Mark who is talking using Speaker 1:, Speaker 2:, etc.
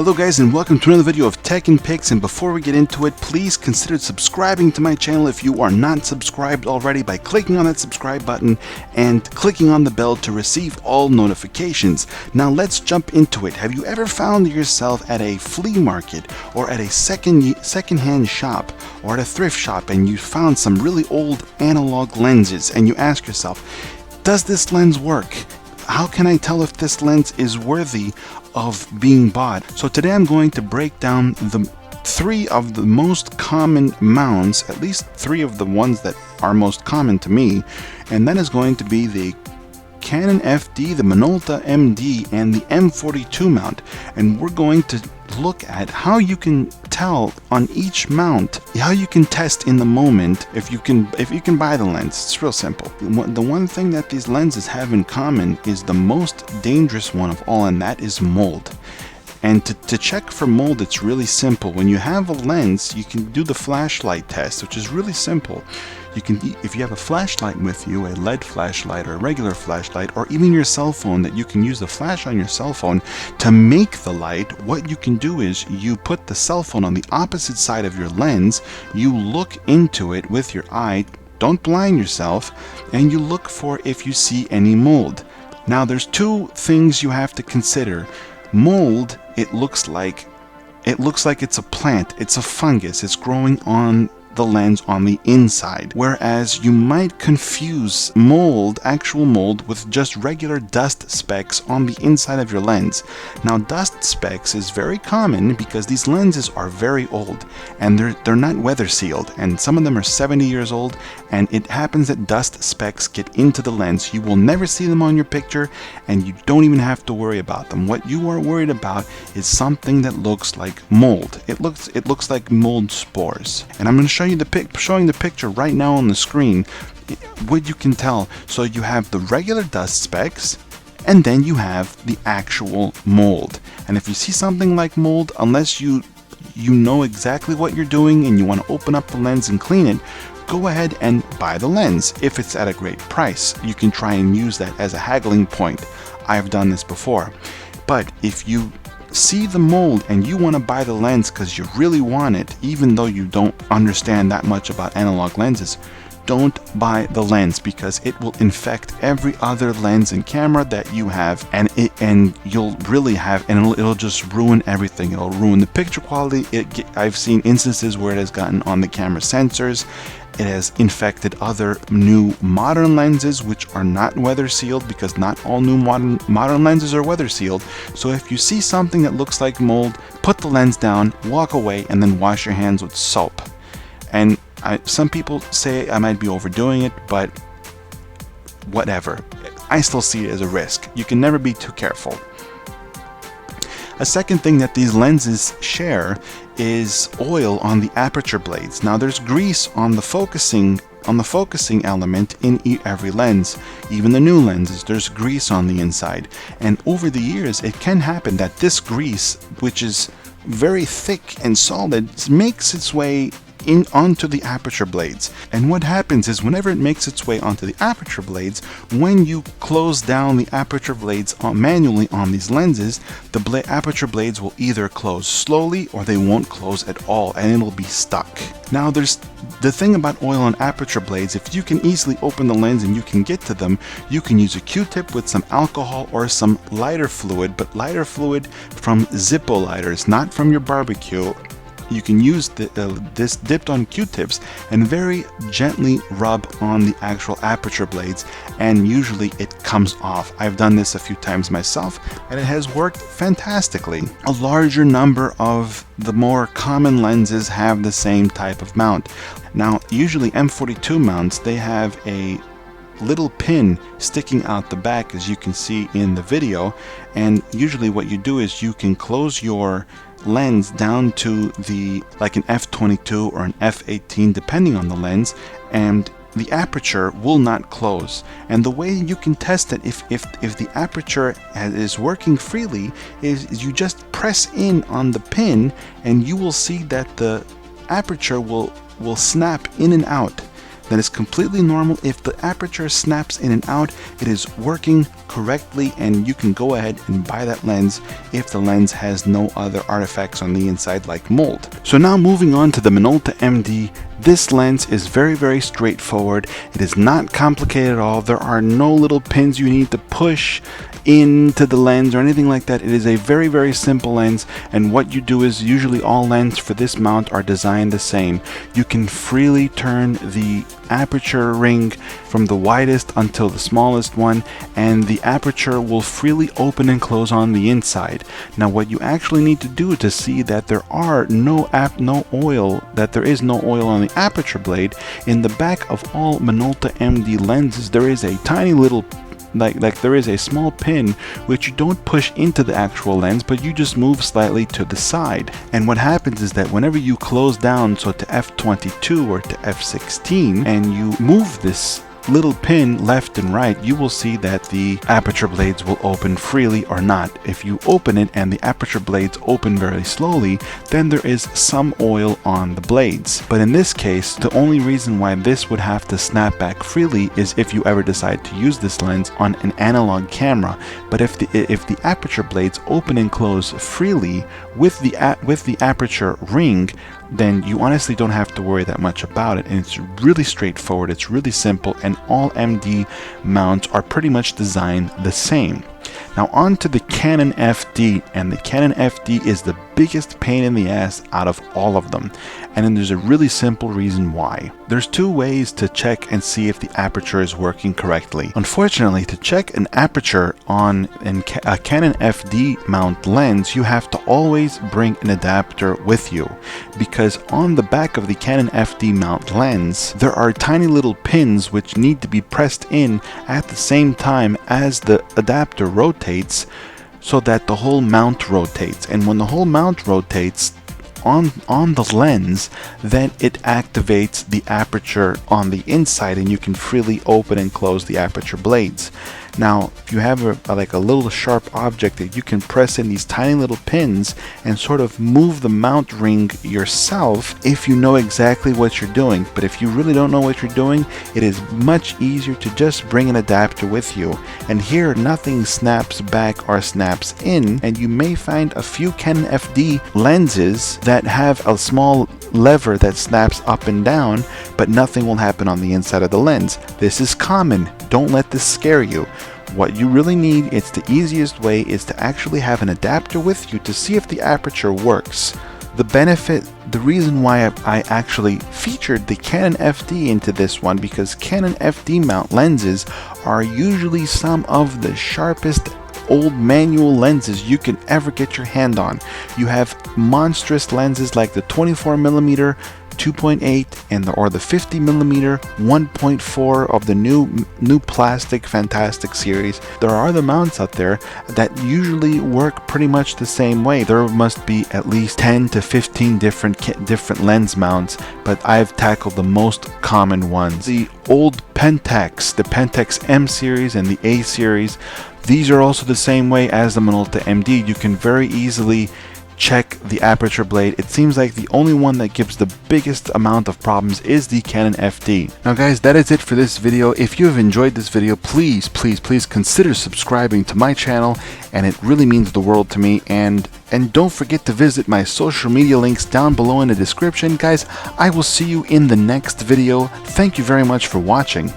Speaker 1: Hello guys, and welcome to another video of Tech and Pics. And before we get into it, please consider subscribing to my channel if you are not subscribed already by clicking on that subscribe button and clicking on the bell to receive all notifications. Now let's jump into it. Have you ever found yourself at a flea market or at a second-hand shop or at a thrift shop and you found some really old analog lenses and you ask yourself, does this lens work? How can I tell if this lens is worthy of being bought? So today I'm going to break down the three of the most common mounts, at least three of the ones that are most common to me, and that is going to be the Canon FD, the Minolta MD, and the M42 mount. And we're going to look at how you can tell on each mount, how you can test in the moment if you can buy the lens. It's real simple. The one thing that these lenses have in common is the most dangerous one of all, and that is mold. And to check for mold, it's really simple. When you have a lens, you can do the flashlight test, which is really simple. You can, if you have a flashlight with you, a LED flashlight or a regular flashlight, or even your cell phone, that you can use the flash on your cell phone to make the light, what you can do is you put the cell phone on the opposite side of your lens, you look into it with your eye, don't blind yourself, and you look for if you see any mold. Now there's two things you have to consider. Mold, it looks like it's a plant, it's a fungus, it's growing on the lens on the inside, whereas you might confuse mold, actual mold, with just regular dust specks on the inside of your lens. Now dust specks is very common because these lenses are very old and they're not weather sealed, and some of them are 70 years old, and it happens that dust specks get into the lens. You will never see them on your picture and you don't even have to worry about them. What you are worried about is something that looks like mold. It looks like mold spores, and I'm going to show you showing the picture right now on the screen what you can tell. So you have the regular dust specks and then you have the actual mold. And if you see something like mold, unless you know exactly what you're doing and you want to open up the lens and clean it, go ahead and buy the lens. If it's at a great price, you can try and use that as a haggling point. I've done this before. But if you see the mold and you want to buy the lens because you really want it, even though you don't understand that much about analog lenses, don't buy the lens, because it will infect every other lens and camera that you have, and you'll really have, and it'll just ruin everything. It'll ruin the picture quality. I've seen instances where it has gotten on the camera sensors. It has infected other new modern lenses which are not weather sealed, because not all new modern lenses are weather sealed. So if you see something that looks like mold, put the lens down, walk away, and then wash your hands with soap. And some people say I might be overdoing it, but whatever. I still see it as a risk. You can never be too careful. A second thing that these lenses share is oil on the aperture blades. Now there's grease on the focusing element in every lens. Even the new lenses, there's grease on the inside. And over the years, it can happen that this grease, which is very thick and solid, makes its way onto the aperture blades. And what happens is, whenever it makes its way onto the aperture blades, when you close down the aperture blades manually on these lenses, the aperture blades will either close slowly or they won't close at all, and it'll be stuck. Now there's the thing about oil on aperture blades: if you can easily open the lens and you can get to them, you can use a Q-tip with some alcohol or some lighter fluid, but lighter fluid from Zippo lighters, not from your barbecue. You can use this dipped on Q-tips and very gently rub on the actual aperture blades, and usually it comes off. I've done this a few times myself and it has worked fantastically. A larger number of the more common lenses have the same type of mount. Now usually M42 mounts, they have a little pin sticking out the back, as you can see in the video, and usually what you do is you can close your lens down to like an f22 or an f18, depending on the lens, and the aperture will not close. And the way you can test it if the aperture is working freely is you just press in on the pin, and you will see that the aperture will snap in and out. then it's completely normal. If the aperture snaps in and out, it is working correctly, and you can go ahead and buy that lens if the lens has no other artifacts on the inside like mold. So now moving on to the Minolta MD. This lens is very straightforward. It is not complicated at all. There are no little pins you need to push into the lens or anything like that. It is a very simple lens, and what you do is usually all lenses for this mount are designed the same. You can freely turn the aperture ring from the widest until the smallest one, and the aperture will freely open and close on the inside. Now what you actually need to do to see that there are no oil on the aperture blade, in the back of all Minolta MD lenses there is a tiny little there is a small pin which you don't push into the actual lens, but you just move slightly to the side. And what happens is that whenever you close down, so to f22 or to f16, and you move this little pin left and right, you will see that the aperture blades will open freely or not. If you open it and the aperture blades open very slowly, then there is some oil on the blades. But in this case, the only reason why this would have to snap back freely is if you ever decide to use this lens on an analog camera. But if the aperture blades open and close freely with the aperture ring, then you honestly don't have to worry that much about it, and it's really straightforward, it's really simple, and all MD mounts are pretty much designed the same. Now on to the Canon FD, and the Canon FD is the biggest pain in the ass out of all of them, and then there's a really simple reason why. There's two ways to check and see if the aperture is working correctly. Unfortunately, to check an aperture on a Canon FD mount lens, you have to always bring an adapter with you, because on the back of the Canon FD mount lens there are tiny little pins which need to be pressed in at the same time as the adapter rotates, so that the whole mount rotates. And when the whole mount rotates on the lens, then it activates the aperture on the inside, and you can freely open and close the aperture blades. Now if you have a little sharp object that you can press in these tiny little pins and sort of move the mount ring yourself if you know exactly what you're doing. But if you really don't know what you're doing, it is much easier to just bring an adapter with you. And here nothing snaps back or snaps in, and you may find a few Canon FD lenses that have a small lever that snaps up and down, but nothing will happen on the inside of the lens. This is common. Don't let this scare you. What you really need, it's the easiest way, is to actually have an adapter with you to see if the aperture works. The reason why I actually featured the Canon FD into this one, because Canon FD mount lenses are usually some of the sharpest old manual lenses you can ever get your hand on. You have monstrous lenses like the 24mm 2.8 or the 50mm 1.4 of the new plastic fantastic series. There are other mounts out there that usually work pretty much the same way. There must be at least 10 to 15 different lens mounts, but I've tackled the most common ones. The old Pentax, the Pentax M series and the A series, these are also the same way as the Minolta MD. You can very easily check the aperture blade. It seems like the only one that gives the biggest amount of problems is the Canon FD. Now guys, that is it for this video. If you have enjoyed this video, please consider subscribing to my channel, and it really means the world to me. And don't forget to visit my social media links down below in the description. Guys, I will see you in the next video. Thank you very much for watching.